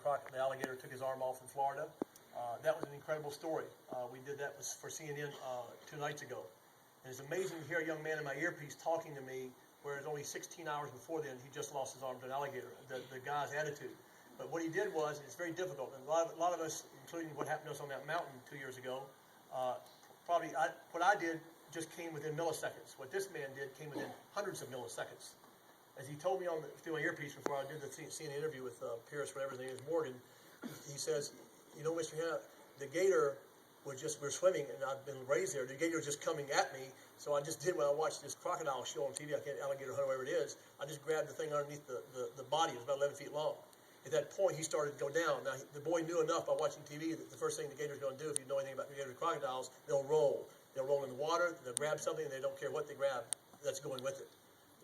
the alligator took his arm off in Florida. That was an incredible story. We did that for CNN 2 nights ago. And it's amazing to hear a young man in my earpiece talking to me, whereas only 16 hours before then, he just lost his arm to an alligator, the guy's attitude. But what he did was, and it's very difficult, and a lot of us, including what happened to us on that mountain 2 years ago, what I did just came within milliseconds. What this man did came within hundreds of milliseconds. As he told me through my earpiece before I did the CNN interview with Pierce, whatever his name is, Morgan, he says, you know, Mr. Hanna, the gator we're swimming, and I've been raised there. The gator was just coming at me, so I just did when I watched this crocodile show on TV, I can't alligator hunt, whatever it is, I just grabbed the thing underneath the body. It was about 11 feet long. At that point, he started to go down. Now, the boy knew enough by watching TV that the first thing the gator's going to do, if you know anything about gator crocodiles, they'll roll. They'll roll in the water, they'll grab something, and they don't care what they grab, that's going with it.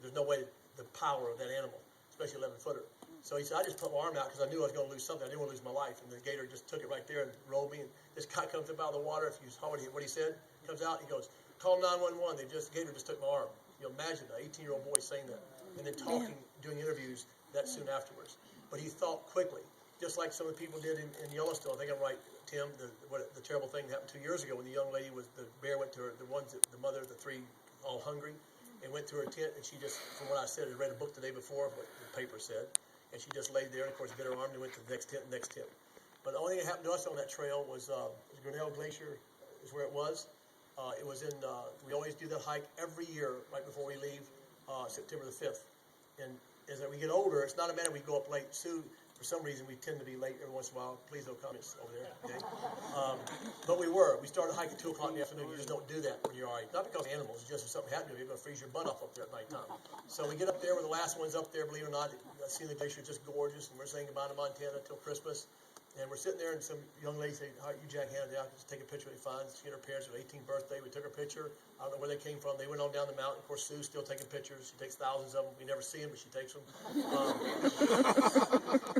There's no way the power of that animal, especially 11-footer. So he said, I just put my arm out because I knew I was going to lose something. I didn't want to lose my life. And the gator just took it right there and rolled me. And this guy comes up out of the water. If you saw what he said, comes out, he goes, call 911. The gator just took my arm. You imagine an 18-year-old boy saying that. And then talking, doing interviews that soon afterwards. But he thought quickly, just like some of the people did in Yellowstone. I think I'm right, Tim, the terrible thing that happened 2 years ago when the young lady the bear went to her, the mother, the three, all hungry, and went to her tent, and she just, from what I said, I read a book the day before, what the paper said, and she just laid there, and of course bit her arm and went to the next tent. But the only thing that happened to us on that trail was Glacier is where it was. It was we always do that hike every year right before we leave, September the 5th. And as we get older, it's not a matter we go up late. Sue, for some reason, we tend to be late every once in a while. Please no comments over there, okay? But we started hiking at 2 o'clock in the afternoon. You just don't do that when you're all right. Not because of animals, it's just if something happened to you, you're going to freeze your butt off up there at nighttime. So we get up there, we're the last ones up there, believe it or not. Seeing the glacier is just gorgeous, and we're saying goodbye to Montana until Christmas. And we're sitting there, and some young lady said, "How are you, Jack Hanna, down? Just take a picture of me fine." She had her parents' 18th birthday. We took her picture. I don't know where they came from. They went on down the mountain. Of course, Sue's still taking pictures. She takes thousands of them. We never see them, but she takes them.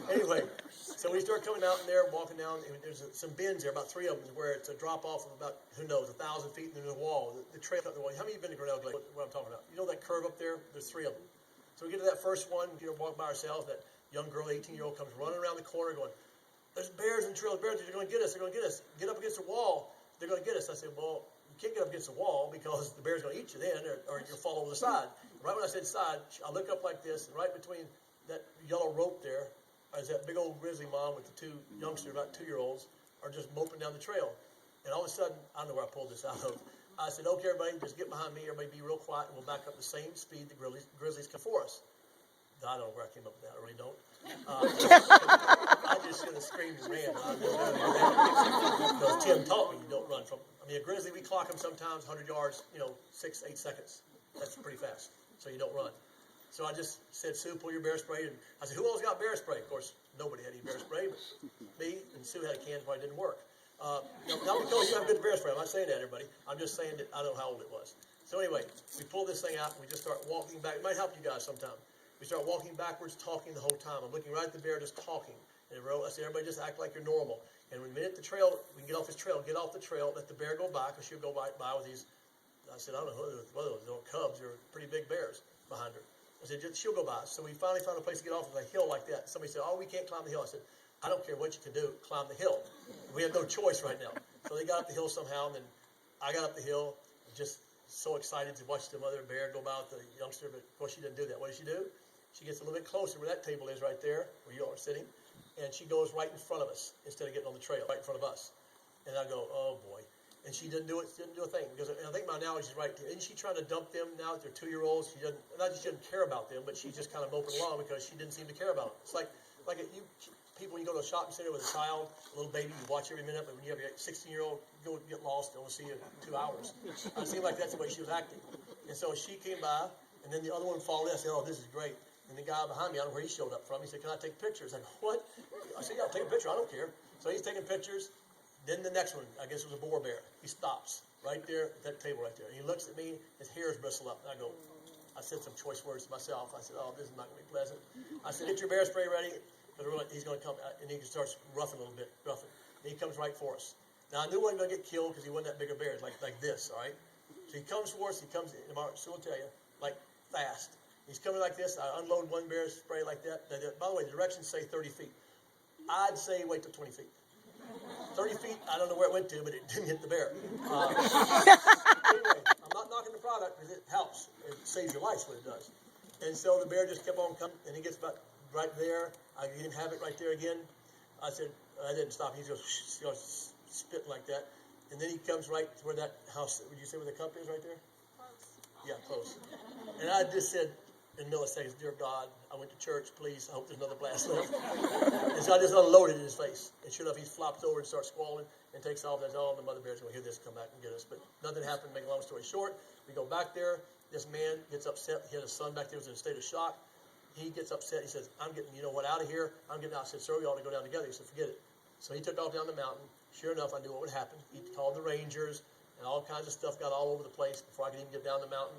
Anyway, so we start coming out in there, walking down, and there's some bends there, about 3 of them, where it's a drop-off of about, 1,000 feet, and there's a wall. The trail up the wall. How many of you have been to Grinnell Glacier? What I'm talking about? You know that curve up there? There's 3 of them. So we get to that first one, walk by ourselves. That young girl, 18-year-old, comes running around the corner going, "There's bears in the trail. Bears, they're going to get us. They're going to get us. Get up against the wall. They're going to get us." I said, "Well, you can't get up against the wall because the bear's going to eat you then, or you'll fall over the side." Right when I said side, I look up like this, and right between that yellow rope there is that big old grizzly mom with the 2 youngsters, about 2-year-olds, are just moping down the trail. And all of a sudden, I don't know where I pulled this out of. I said, "Okay, everybody, just get behind me. Everybody be real quiet, and we'll back up the same speed the grizzlies come for us." I don't know where I came up with that. I really don't. I just should have screamed and ran. Because Tim taught me you don't run from. I mean, a grizzly, we clock them sometimes 100 yards, 6, 8 seconds. That's pretty fast. So you don't run. So I just said, "Sue, pull your bear spray." And I said, "Who else got bear spray?" Of course, nobody had any bear spray, but me and Sue had a can, but it didn't work. Not because you have good bear spray. I'm not saying that, everybody. I'm just saying that I don't know how old it was. So anyway, we pull this thing out, and we just start walking back. It might help you guys sometime. We start walking backwards, talking the whole time. I'm looking right at the bear, just talking. And I said, "Everybody just act like you're normal." And when we hit the trail, we can get off this trail, get off the trail, let the bear go by, because she'll go by with these, I said, I don't know whether those are cubs or pretty big bears behind her. I said, she'll go by. So we finally found a place to get off of a hill like that. Somebody said, "Oh, we can't climb the hill." I said, "I don't care what you can do, climb the hill. We have no choice right now." So they got up the hill somehow, and then I got up the hill, just so excited to watch the mother bear go by with the youngster, but of course she didn't do that. What did she do? She gets a little bit closer where that table is right there, where you all are sitting, and she goes right in front of us instead of getting on the trail, right in front of us. And I go, "Oh boy." And she didn't do it, didn't do a thing. Because I think my analogy is right. Isn't she trying to dump them now that they're 2-year-olds? She doesn't, not that she doesn't care about them, but she's just kind of moping along because she didn't seem to care about them. It's like you people, when you go to a shopping center with a child, a little baby, you watch every minute, but when you have your 16-year-old, you go get lost, they'll see you in 2 hours. It seemed like that's the way she was acting. And so she came by, and then the other one followed in. I said, "Oh, this is great." And the guy behind me, I don't know where he showed up from. He said, "Can I take pictures?" I go, "What?" I said, "Yeah, I'll take a picture. I don't care." So he's taking pictures. Then the next one, I guess it was a boar bear. He stops right there at that table right there. He looks at me. His hairs bristle up. And I said some choice words to myself. I said, "Oh, this is not going to be pleasant." I said, "Get your bear spray ready." But he's going to come, and he starts roughing a little bit, roughing. And he comes right for us. Now, I knew he wasn't going to get killed because he wasn't that big a bear. It's like this, all right? So he comes for us. He comes, Sue will tell you, like fast. He's coming like this. I unload one bear spray like that. By the way, the directions say 30 feet. I'd say wait till 20 feet. 30 feet, I don't know where it went to, but it didn't hit the bear. Anyway, I'm not knocking the product because it helps. It saves your life, what it does. And so the bear just kept on coming, and he gets about right there. I didn't have it right there again. I said, I didn't stop. He goes spitting like that. And then he comes right to where that house, would you say where the company is right there? Close. Yeah, close. And I just said in milliseconds, dear God, I went to church, please, I hope there's another blast left. And so I just unloaded in his face. And sure enough, he flops over and starts squalling and takes off. That's all the mother bear's going to hear this, come back and get us. But nothing happened, make a long story short. We go back there. This man gets upset. He had a son back there who was in a state of shock. He gets upset. He says, I'm getting, you know what, out of here. I'm getting out. I said, sir, we ought to go down together. He said, forget it. So he took off down the mountain. Sure enough, I knew what would happen. He called the rangers, and all kinds of stuff got all over the place before I could even get down the mountain.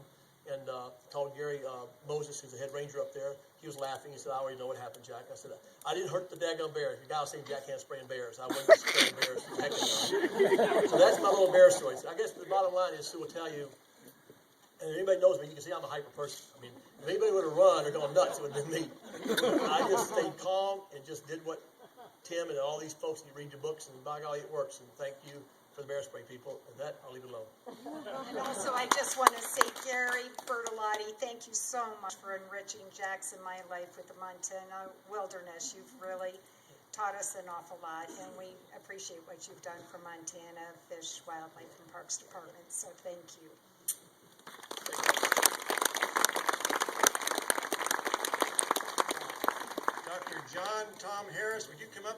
And called Gary Moses, who's the head ranger up there. He was laughing. He said, I already know what happened, Jack. I said, I didn't hurt the daggone bears. The guy was saying Jack can't spray in bears. I wasn't spraying bears. Heck no. So that's my little bear story. So I guess the bottom line is Sue will tell you, and if anybody knows me, you can see I'm a hyper person. I mean, if anybody would have run or gone nuts, it would have been me. I just stayed calm and just did what Tim and all these folks, you read your books, and by golly, it works. And thank you for the bear spray, people. And that, I'll leave it alone. And also, I just want to say, Gary Bertolotti, thank you so much for enriching Jack's and my life with the Montana wilderness. You've really taught us an awful lot, and we appreciate what you've done for Montana Fish, Wildlife, and Parks Department. So thank you. Dr. John Tom Harris, would you come up?